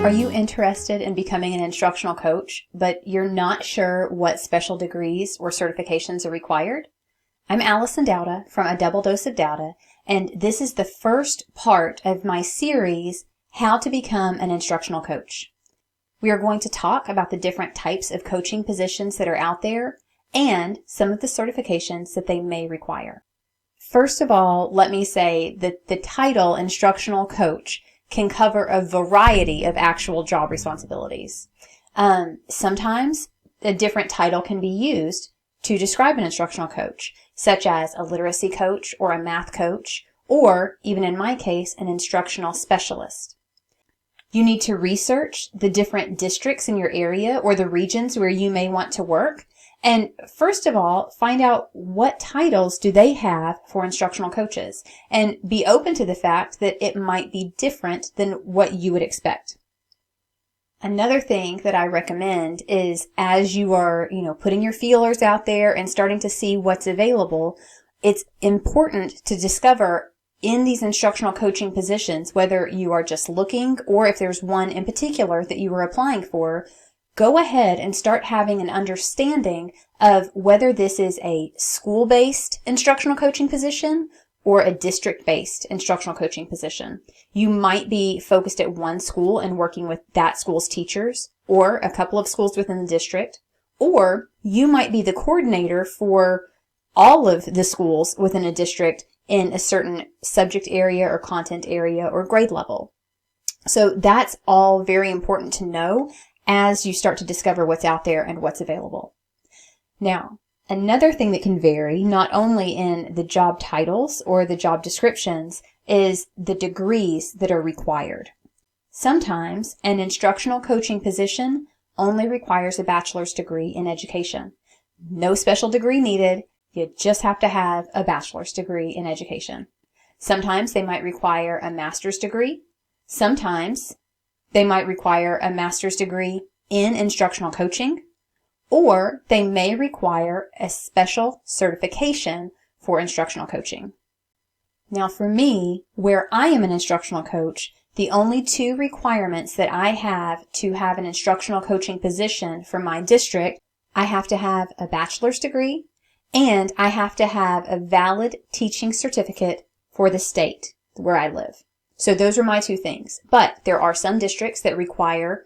Are you interested in becoming an instructional coach, but you're not sure what special degrees or certifications are required? I'm Allison Dowda from A Double Dose of Dowda, and this is the first part of my series, How to Become an Instructional Coach. We are going to talk about the different types of coaching positions that are out there and some of the certifications that they may require. First of all, let me say that the title instructional coach can cover a variety of actual job responsibilities. Sometimes a different title can be used to describe an instructional coach, such as a literacy coach or a math coach, or even in my case, an instructional specialist. You need to research the different districts in your area or the regions where you may want to work. And first of all, find out what titles do they have for instructional coaches, and be open to the fact that it might be different than what you would expect. Another thing that I recommend is as you are, putting your feelers out there and starting to see what's available, it's important to discover in these instructional coaching positions, whether you are just looking or if there's one in particular that you are applying for, go ahead and start having an understanding of whether this is a school-based instructional coaching position or a district-based instructional coaching position. You might be focused at one school and working with that school's teachers, or a couple of schools within the district, or you might be the coordinator for all of the schools within a district in a certain subject area or content area or grade level. So that's all very important to know as you start to discover what's out there and what's available. Now, another thing that can vary, not only in the job titles or the job descriptions, is the degrees that are required. Sometimes an instructional coaching position only requires a bachelor's degree in education. No special degree needed, you just have to have a bachelor's degree in education. Sometimes they might require a master's degree. Sometimes they might require a master's degree in instructional coaching, or they may require a special certification for instructional coaching. Now for me, where I am an instructional coach, the only two requirements that I have to have an instructional coaching position for my district, I have to have a bachelor's degree and I have to have a valid teaching certificate for the state where I live. So those are my two things. But there are some districts that require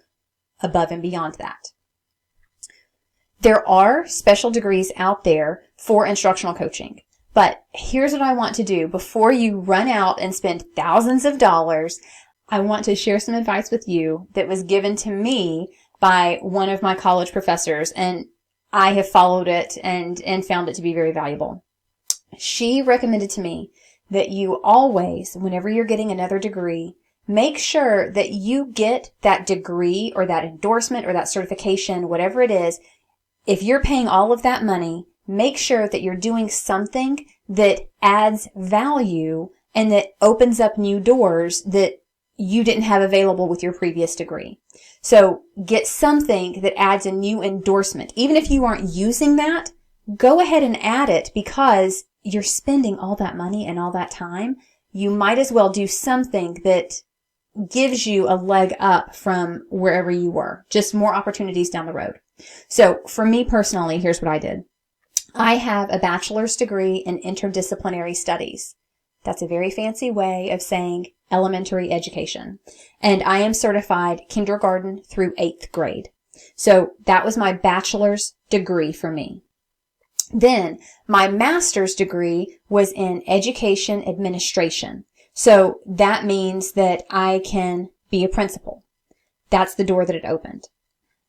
above and beyond that. There are special degrees out there for instructional coaching. But here's what I want to do. Before you run out and spend thousands of dollars, I want to share some advice with you that was given to me by one of my college professors, and I have followed it and found it to be very valuable. She recommended to me that you always, whenever you're getting another degree, make sure that you get that degree or that endorsement or that certification, whatever it is. If you're paying all of that money, make sure that you're doing something that adds value and that opens up new doors that you didn't have available with your previous degree. So get something that adds a new endorsement. Even if you aren't using that, go ahead and add it, because you're spending all that money and all that time. You might as well do something that gives you a leg up from wherever you were. Just more opportunities down the road. So for me personally, here's what I did. I have a bachelor's degree in interdisciplinary studies. That's a very fancy way of saying elementary education. And I am certified kindergarten through 8th grade. So that was my bachelor's degree for me. Then my master's degree was in education administration. So that means that I can be a principal. That's the door that it opened.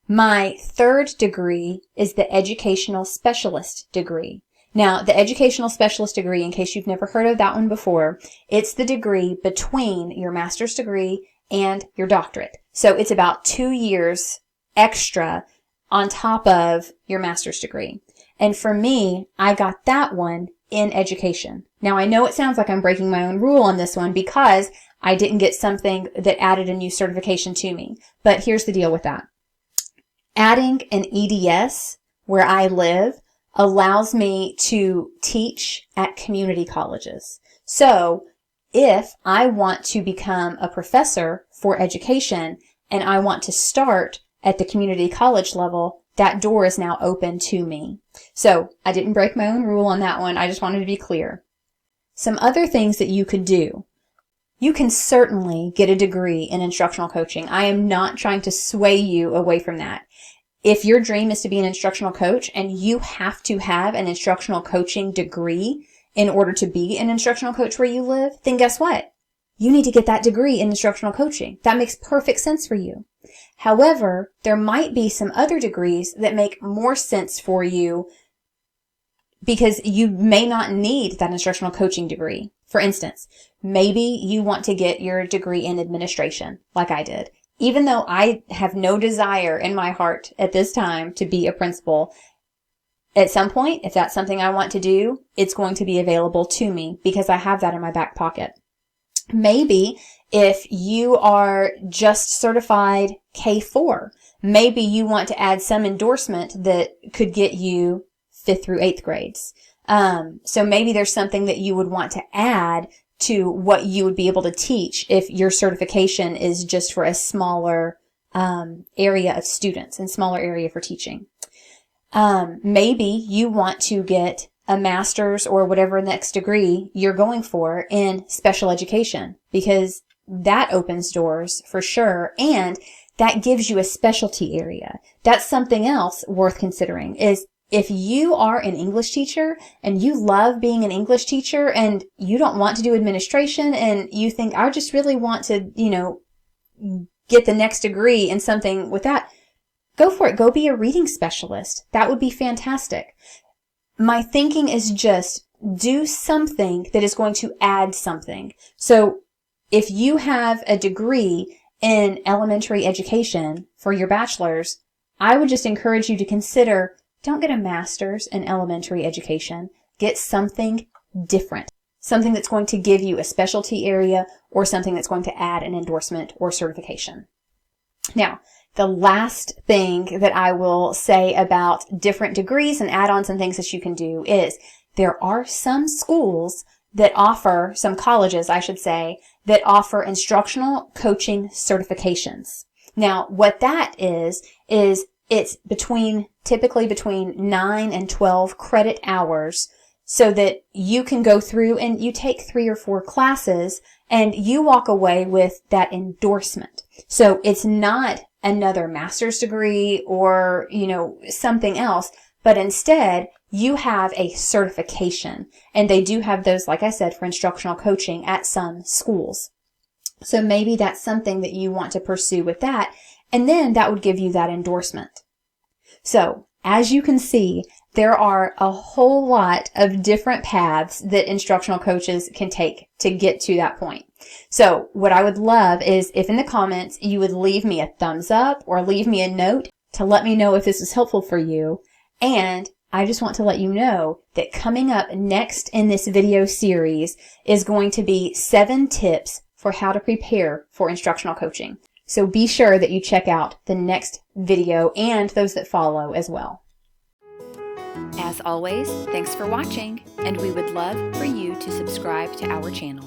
My third degree is the educational specialist degree. Now, the educational specialist degree, in case you've never heard of that one before, it's the degree between your master's degree and your doctorate. So it's about 2 years extra on top of your master's degree. And for me, I got that one in education. Now, I know it sounds like I'm breaking my own rule on this one because I didn't get something that added a new certification to me. But here's the deal with that. Adding an EDS where I live allows me to teach at community colleges. So if I want to become a professor for education and I want to start at the community college level, that door is now open to me. So I didn't break my own rule on that one. I just wanted to be clear. Some other things that you could do. You can certainly get a degree in instructional coaching. I am not trying to sway you away from that. If your dream is to be an instructional coach and you have to have an instructional coaching degree in order to be an instructional coach where you live, then guess what? You need to get that degree in instructional coaching. That makes perfect sense for you. However, there might be some other degrees that make more sense for you because you may not need that instructional coaching degree. For instance, maybe you want to get your degree in administration, like I did. Even though I have no desire in my heart at this time to be a principal, at some point, if that's something I want to do, it's going to be available to me because I have that in my back pocket. Maybe if you are just certified K4, maybe you want to add some endorsement that could get you 5th through 8th grades. So maybe there's something that you would want to add to what you would be able to teach if your certification is just for a smaller area of students and smaller area for teaching. Maybe you want to get a master's or whatever next degree you're going for in special education because that opens doors for sure, and that gives you a specialty area. That's something else worth considering is if you are an English teacher and you love being an English teacher and you don't want to do administration and you think, I just really want to, get the next degree in something with that, go for it. Go be a reading specialist. That would be fantastic. My thinking is just do something that is going to add something. So if you have a degree in elementary education for your bachelor's, I would just encourage you to consider, don't get a master's in elementary education. Get something different. Something that's going to give you a specialty area or something that's going to add an endorsement or certification. Now, the last thing that I will say about different degrees and add-ons and things that you can do is there are some schools that offer, some colleges, I should say, that offer instructional coaching certifications. Now, what that is it's typically between 9 and 12 credit hours so that you can go through and you take 3 or 4 classes and you walk away with that endorsement. So it's not another master's degree or, something else, but instead you have a certification. And they do have those, like I said, for instructional coaching at some schools. So maybe that's something that you want to pursue with that. And then that would give you that endorsement. So as you can see, there are a whole lot of different paths that instructional coaches can take to get to that point. So what I would love is if in the comments you would leave me a thumbs up or leave me a note to let me know if this is helpful for you. And I just want to let you know that coming up next in this video series is going to be 7 tips for how to prepare for instructional coaching. So be sure that you check out the next video and those that follow as well. As always, thanks for watching, and we would love for you to subscribe to our channel.